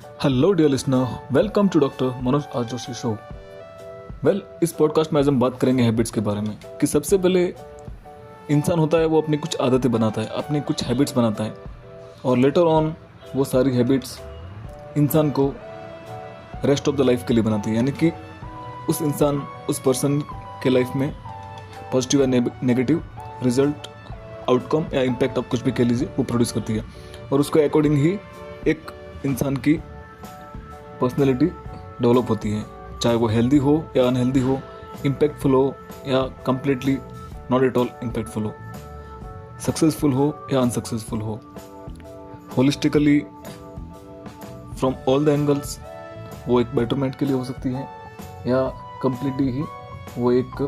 Hello dear listener, welcome to doctor Manoj R Joshi show. इस podcast में आज हम बात करेंगे हैबिट्स के बारे में कि सबसे पहले इंसान होता है वो अपनी कुछ आदतें बनाता है, अपनी कुछ हैबिट्स बनाता है और लेटर ऑन वो सारी हैबिट्स इंसान को रेस्ट ऑफ द लाइफ के लिए बनाती है। यानी कि उस पर्सन के लाइफ में पॉजिटिव या नेगेटिव रिजल्ट, आउटकम या इम्पैक्ट आप कुछ भी कह लीजिए वो प्रोड्यूस करती है और उसके अकॉर्डिंग ही एक इंसान की पर्सनैलिटी डेवलप होती है, चाहे वो हेल्दी हो या अनहेल्दी हो, इम्पैक्टफुल हो या completely not at all impactful हो, सक्सेसफुल हो या अनसक्सेसफुल हो, holistically from all the angles वो एक बेटरमेंट के लिए हो सकती है या कम्प्लीटली ही वो एक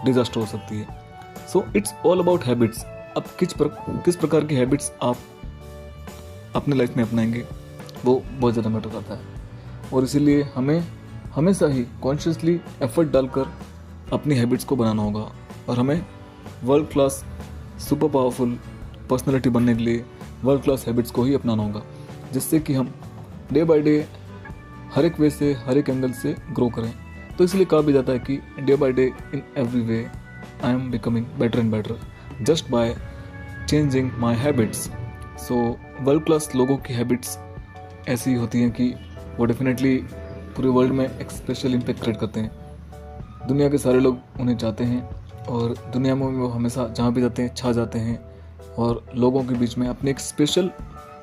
डिजास्टर हो सकती है। So it's all about habits. अब किस प्रकार की हैबिट्स आप अपने लाइफ में अपनाएंगे वो बहुत ज़्यादा मैटर करता है और इसीलिए हमें हमेशा ही कॉन्शियसली एफर्ट डालकर अपनी हैबिट्स को बनाना होगा और हमें world class super powerful personality बनने के लिए वर्ल्ड क्लास हैबिट्स को ही अपनाना होगा, जिससे कि हम डे बाय डे हर एक वे से, हर एक एंगल से ग्रो करें। तो इसलिए कहा भी जाता है कि day by day in every way I am becoming better and better just by changing my habits. So world class लोगों की हैबिट्स ऐसी होती हैं कि वो डेफिनेटली पूरे वर्ल्ड में एक स्पेशल इम्पैक्ट क्रिएट करते हैं। दुनिया के सारे लोग उन्हें चाहते हैं और दुनिया में वो हमेशा जहाँ भी जाते हैं छा जाते हैं और लोगों के बीच में अपनी एक स्पेशल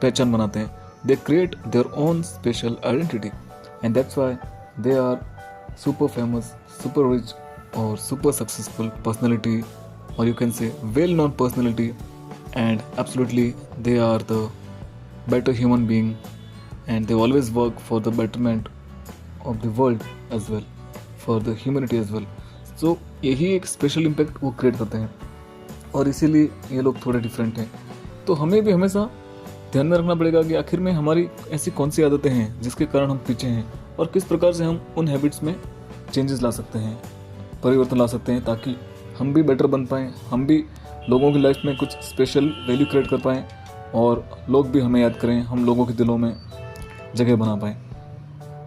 पहचान बनाते हैं। They create their own special identity and that's why they are super famous, super rich और सुपर सक्सेसफुल पर्सनैलिटी, और you can say well known personality, and absolutely they are the better human being and they always work for the betterment of the world as well, for the humanity as well. So यही एक special impact वो create करते हैं और इसीलिए ये लोग थोड़े डिफरेंट हैं। तो हमें भी हमेशा ध्यान में रखना पड़ेगा कि आखिर में हमारी ऐसी कौन सी आदतें हैं जिसके कारण हम पीछे हैं और किस प्रकार से हम उन हैबिट्स में चेंजेस ला सकते हैं, परिवर्तन ला सकते हैं, ताकि हम भी बेटर बन पाएँ, हम भी लोगों की लाइफ में कुछ स्पेशल वैल्यू क्रिएट कर पाएँ और लोग भी हमें याद करें, हम लोगों के दिलों में जगह बना पाएँ।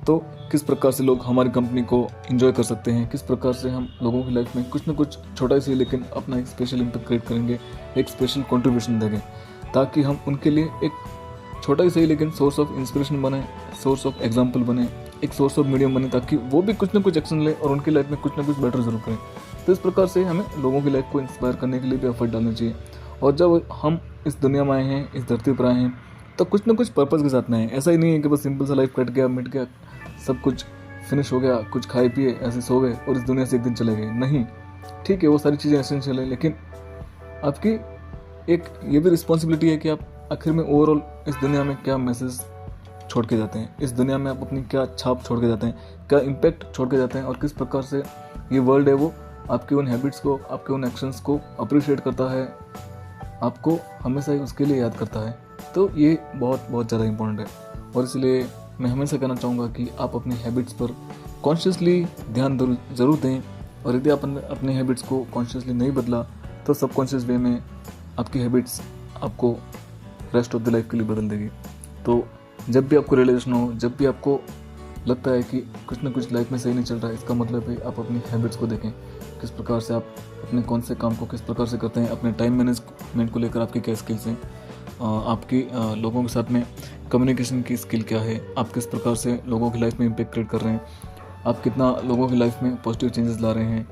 तो किस प्रकार से लोग हमारी कंपनी को एंजॉय कर सकते हैं, किस प्रकार से हम लोगों की लाइफ में कुछ ना कुछ छोटा ही सही लेकिन अपना एक स्पेशल इम्पैक्ट क्रिएट करेंगे, एक स्पेशल कंट्रीब्यूशन देंगे, ताकि हम उनके लिए एक छोटा ही सही लेकिन सोर्स ऑफ इंस्पिरेशन बने, सोर्स ऑफ एग्जाम्पल बने, एक सोर्स ऑफ मीडियम बने, ताकि वो भी कुछ ना कुछ एक्शन ले और उनकी लाइफ में कुछ ना कुछ बेटर जरूर करें। तो इस प्रकार से हमें लोगों की लाइफ को इंस्पायर करने के लिए भी एफर्ट डालना चाहिए। और जब हम इस दुनिया में आए हैं, इस धरती पर आए हैं, तो कुछ ना कुछ पर्पस के साथ में आए। ऐसा ही नहीं है कि बस सिंपल सा लाइफ कट गया, मिट गया, सब कुछ फिनिश हो गया, कुछ खाए पिए ऐसे सो गए और इस दुनिया से एक दिन चले गए। नहीं, ठीक है वो सारी चीज़ें एसेंशियल है, लेकिन आपकी एक ये भी रिस्पॉन्सिबिलिटी है कि आप आखिर में ओवरऑल इस दुनिया में क्या मैसेज छोड़ के जाते हैं, इस दुनिया में आप अपनी क्या छाप छोड़ के जाते हैं, क्या इम्पैक्ट छोड़ के जाते हैं और किस प्रकार से ये वर्ल्ड है वो आपके उन हैबिट्स को, आपके उन एक्शंस को अप्रिशिएट करता है, आपको हमेशा ही उसके लिए याद करता है। तो ये बहुत बहुत ज़्यादा इंपॉर्टेंट है और इसलिए मैं हमेशा कहना चाहूँगा कि आप अपनी हैबिट्स पर कॉन्शियसली ध्यान ज़रूर दें और यदि आप अपने हैबिट्स को कॉन्शियसली नहीं बदला तो सबकॉन्शियस वे में आपकी हैबिट्स आपको रेस्ट ऑफ द लाइफ के लिए बदल देगी। तो जब भी आपको रियलाइजेशन हो, जब भी आपको लगता है कि कुछ ना कुछ लाइफ में सही नहीं चल रहा है, इसका मतलब है आप अपनी हैबिट्स को देखें, किस प्रकार से आप अपने कौन से काम को किस प्रकार से करते हैं, अपने टाइम मैनेजमेंट को लेकर आपकी क्या स्किल्स हैं, आपकी लोगों के साथ में कम्युनिकेशन की स्किल क्या है, आप किस प्रकार से लोगों की लाइफ में इम्पैक्ट क्रिएट कर रहे हैं, आप कितना लोगों की लाइफ में पॉजिटिव चेंजेस ला रहे हैं।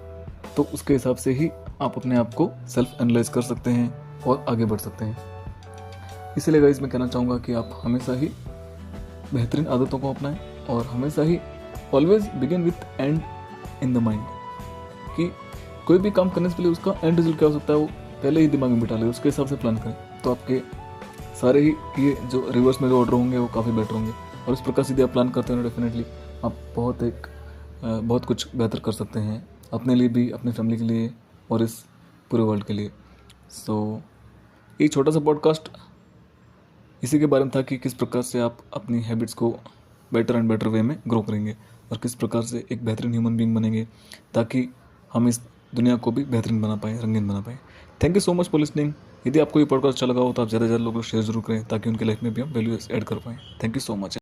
तो उसके हिसाब से ही आप अपने आप को सेल्फ एनालाइज कर सकते हैं और आगे बढ़ सकते हैं। इसीलिए गाइस मैं कहना चाहूँगा कि आप हमेशा ही बेहतरीन आदतों को अपनाएं और हमेशा ही always begin with and in the mind, कि कोई भी काम करने से पहले उसका एंड रिजल्ट क्या हो सकता है वो पहले ही दिमाग में बिठा ले, उसके हिसाब से प्लान करें। तो आपके सारे ही ये जो रिवर्स में जो ऑर्डर होंगे वो काफ़ी बेटर होंगे और इस प्रकार से यदि आप प्लान करते हैं डेफिनेटली आप बहुत कुछ बेहतर कर सकते हैं अपने लिए भी, अपनी फैमिली के लिए और इस पूरे वर्ल्ड के लिए। सो ये छोटा सा पॉडकास्ट इसी के बारे में था कि किस प्रकार से आप अपनी हैबिट्स को बेटर एंड बेटर वे में ग्रो करेंगे और किस प्रकार से एक बेहतरीन ह्यूमन बीइंग बनेंगे, ताकि हम इस दुनिया को भी बेहतरीन बना पाएँ, रंगीन बना पाएँ। Thank you so much for listening. यदि आपको ये पॉडकास्ट अच्छा लगा हो तो आप ज़्यादा से ज़्यादा लोगों को शेयर जरूर करें ताकि उनकी लाइफ में भी हम वैल्यू ऐड कर पाएँ। Thank you so much.